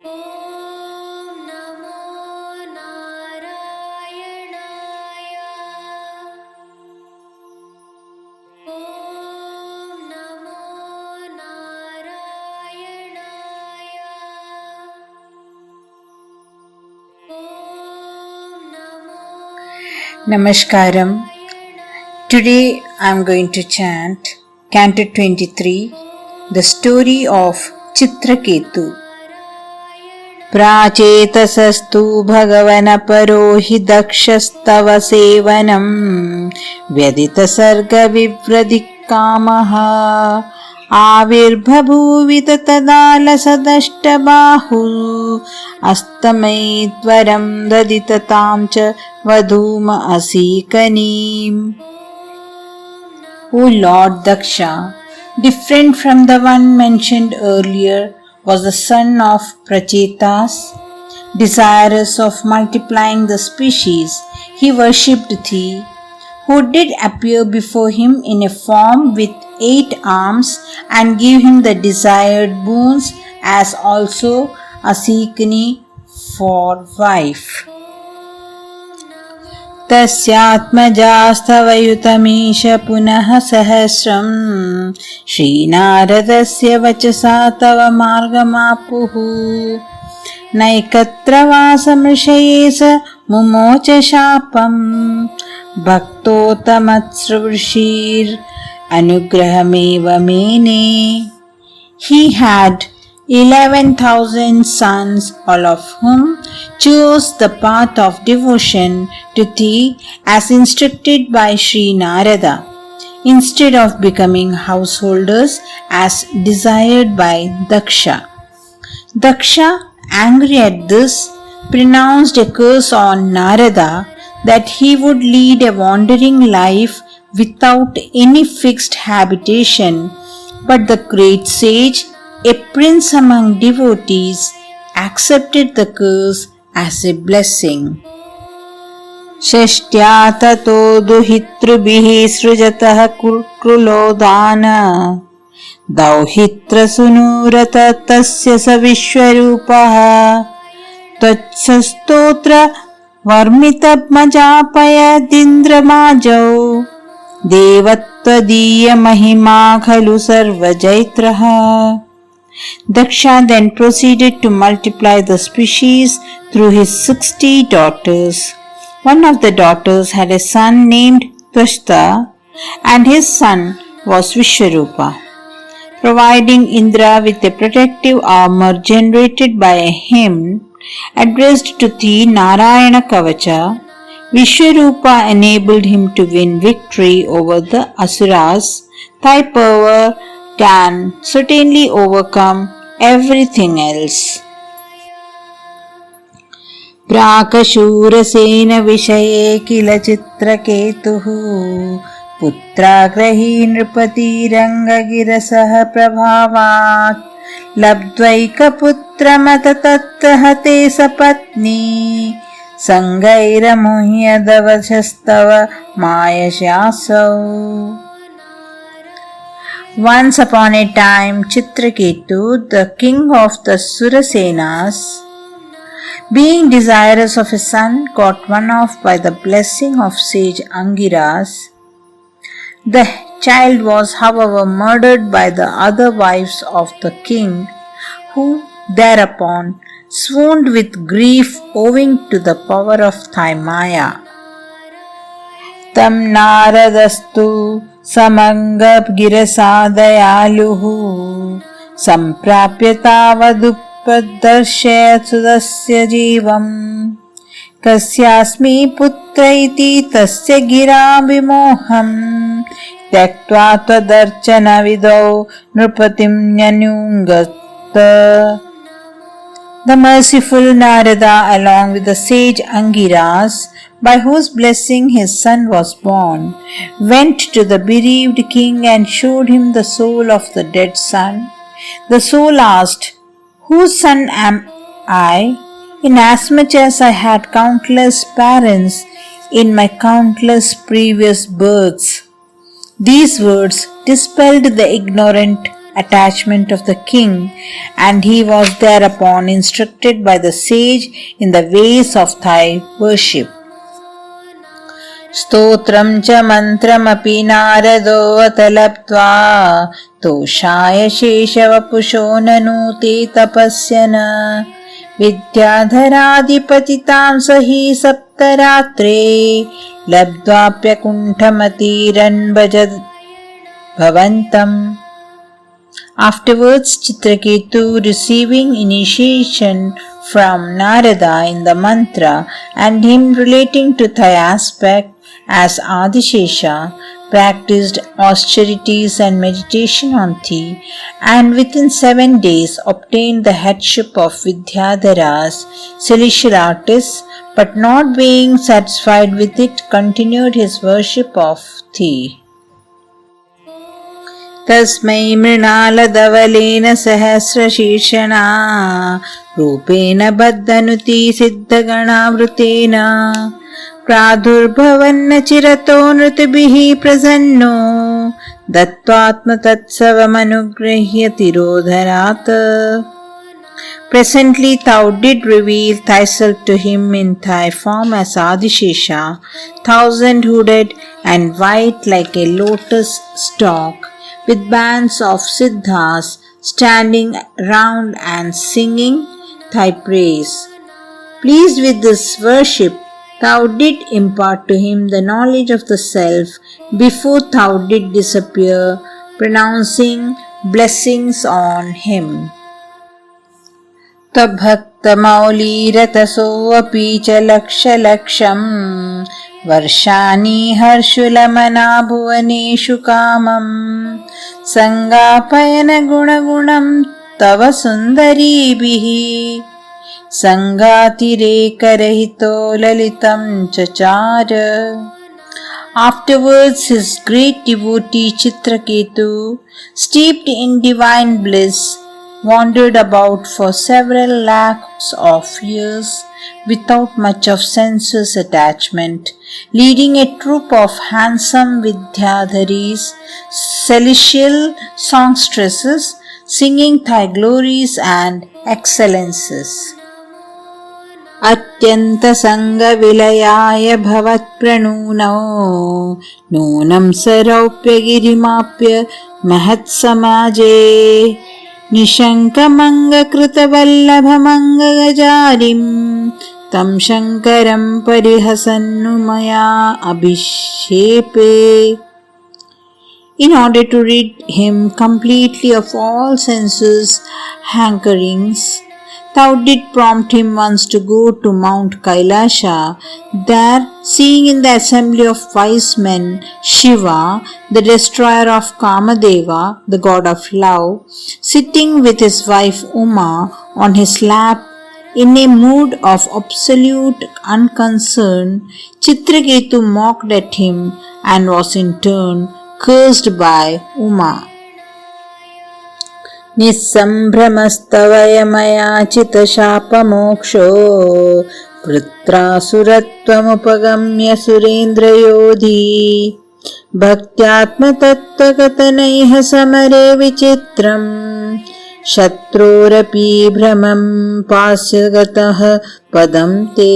ॐ नमो नारायणाय। ॐ नमो नारायणाय। ॐ नमो Namaskaram. Today I am going to chant Canto 23, the story of Chitraketu. प्राचेतसस्तु भगवनपरो हि दक्षस्तव सेवनम् व्यदितसर्गविव्रदिक्कामः आविर्बभूवित तदालसदष्टबाहु अस्तमैत्वरं ददिततां च वधूम असीकनीम्. O Lord Daksha, different from the one mentioned earlier, was the son of Prachetas. Desirous of multiplying the species, he worshipped thee, who did appear before him in a form with 8 arms and give him the desired boons, as also Asikani for wife. तस्यात्मजास्तवयुतमीश पुनः सहस्रम् श्रीनारदस्य वचसा तव मार्गमापुः नैकत्र वासमृषये स मुमोच शापम् भक्तोत्तमत्सृषीर् अनुग्रहमेव मेने. He had 11,000 sons, all of whom chose the path of devotion to thee as instructed by Sri Narada, instead of becoming householders as desired by Daksha. Daksha, angry at this, pronounced a curse on Narada that he would lead a wandering life without any fixed habitation, but the great sage, a prince among devotees, accepted the curse as a blessing. षष्ट्या ततो दुहितृभिः सृजतः कुर्कुलोदान दौहित्रसूनुरत तस्य स विश्वरूपः त्वत्सस्तोत्र वर्मितमजापयदिन्द्रमाजौ देवत्वदीयमहिमा खलु सर्वजैत्रः. Daksha then proceeded to multiply the species through his 60 daughters. One of the daughters had a son named Tvashta, and his son was Vishwarupa. Providing Indra with a protective armor generated by a hymn addressed to thee Narayana Kavacha, Vishwarupa enabled him to win victory over the Asuras. Thy power can certainly overcome everything else. प्राकशूरसेन विषये किल चित्रकेतुः पुत्राग्रही नृपतिरङ्गगिरसः प्रभावात् लब्ध्वैकपुत्रमत तत्तहते सपत्नी सङ्गैरमुह्यदवशस्तव मायशासौ. Once upon a time, Chitraketu, the king of the Surasenas, being desirous of a son, got one off by the blessing of sage Angiras. The child was, however, murdered by the other wives of the king, who thereupon swooned with grief owing to the power of thy Maya. Tam naradastu समङ्गगिरसादयालुः सम्प्राप्य तावदुपदर्शयत् सुतस्य जीवम् कस्यास्मि पुत्र इति तस्य गिराभिमोहम् त्यक्त्वा त्वदर्चनविदौ नृपतिं न्यनुङ्गत. The merciful Narada, along with the sage Angiras, by whose blessing his son was born, went to the bereaved king and showed him the soul of the dead son. The soul asked, "Whose son am I, inasmuch as I had countless parents in my countless previous births?" These words dispelled the ignorant attachment of the king, and he was thereupon instructed by the sage in the ways of thy worship. स्तोत्रं च मन्त्रमपि नारदोऽत लब्ध्वा तोषाय शेषवपुषो ननुते तपस्यन विद्याधराधिपतितां स हि सप्तरात्रे लब्ध्वाप्यकुण्ठमतिरन्भजत् भवन्तम्. Afterwards, Chitraketu, receiving initiation from Narada in the mantra and him relating to thy aspect as Adishesha, practiced austerities and meditation on thee, and within 7 days obtained the headship of Vidyadhara's celestial artists, but not being satisfied with it, continued his worship of thee. तस्मै मृणालधवलेन सहस्रशीर्षणा रूपेण बद्धनुति सिद्धगणावृतेन प्रादुर्भवन्न चिरतो नृतिभिः प्रसन्नो दत्त्वात्मतत्सवमनुगृह्य तिरोधरात्. Presently thou did reveal thyself to him in thy form as Adishesha, 1,000-hooded and white like a lotus stalk, with bands of siddhas standing round and singing thy praise. Pleased with this worship, thou did impart to him the knowledge of the self before thou did disappear, pronouncing blessings on him. तभक्तमौलीरतसोऽपि च लक्षलक्षम् वर्षाणि हर्षुलमना भुवनेषु कामम् सङ्गापयन गुणगुणं तव सुन्दरीभिः सङ्गातिरेकरहितो ललितं चचार. Afterwards his great devotee Chitraketu, steeped in divine bliss, wandered about for several lakhs of years without much of sensuous attachment, leading a troop of handsome Vidyadharis, celestial songstresses, singing thy glories and excellences. अत्यन्तसङ्गविलयाय भवत्प्रणूनौ नूनं सरौप्यगिरिमाप्य महत्समाजे निशङ्कमङ्गकृतवल्लभमङ्गगजारिं तं शङ्करं परिहसन्नु मया अभिषेपे. In order to rid him completely of all sensuous hankerings, thou did prompt him once to go to Mount Kailasha. There, seeing in the assembly of wise men Shiva, the destroyer of Kamadeva, the god of love, sitting with his wife Uma on his lap in a mood of absolute unconcern, Chitraketu mocked at him and was in turn cursed by Uma. निस्सम्भ्रमस्तवयमयाचितशापमोक्षो वृत्रासुरत्वमुपगम्य सुरेन्द्रयोधी भक्त्यात्मतत्त्वकथनैः समरे विचित्रम् शत्रोरपि भ्रमं पास्यगतः पदं ते.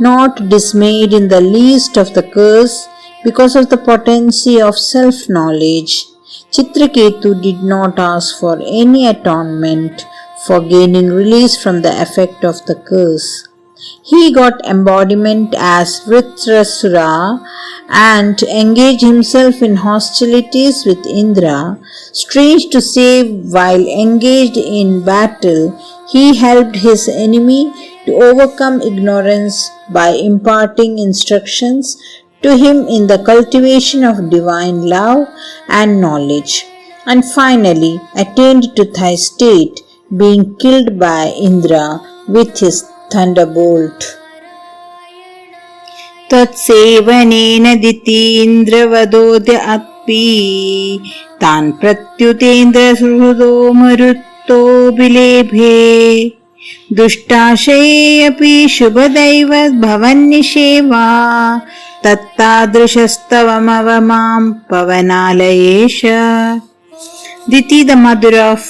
Not dismayed in the least of the curse because of the potency of self-knowledge, Chitraketu did not ask for any atonement for gaining release from the effect of the curse. He got embodiment as Vritrasura and engaged himself in hostilities with Indra. Strange to say, while engaged in battle, he helped his enemy to overcome ignorance by imparting instructions to him in the cultivation of divine love and knowledge, and finally attained to thy state, being killed by Indra with his thunderbolt. तत्सेवनेन दितीन्द्रवदोद्य अपि तान् प्रत्युतेन्द्रसुहृदो मरुत्तो बिलेभे दुष्टाशये अपि शुभदैव भवन्निषेवा तत्तादृशस्तवमव मां पवनालयेश. Diti, the mother of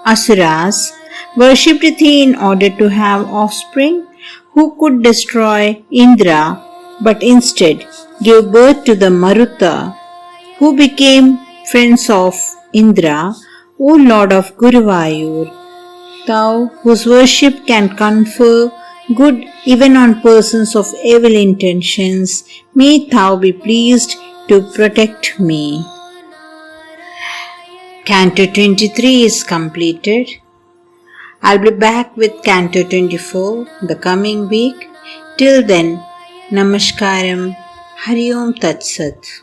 Asuras, worshipped thee in order to have offspring who could destroy Indra, but instead gave birth to the Maruta, who became friends of Indra, O Lord of Guruvayur. Thou, whose worship can confer good even on persons of evil intentions, may thou be pleased to protect me. Canto 23 is completed. I'll be back with Canto 24 the coming week. Till then, Namaskaram, Hari Om Tat Sat.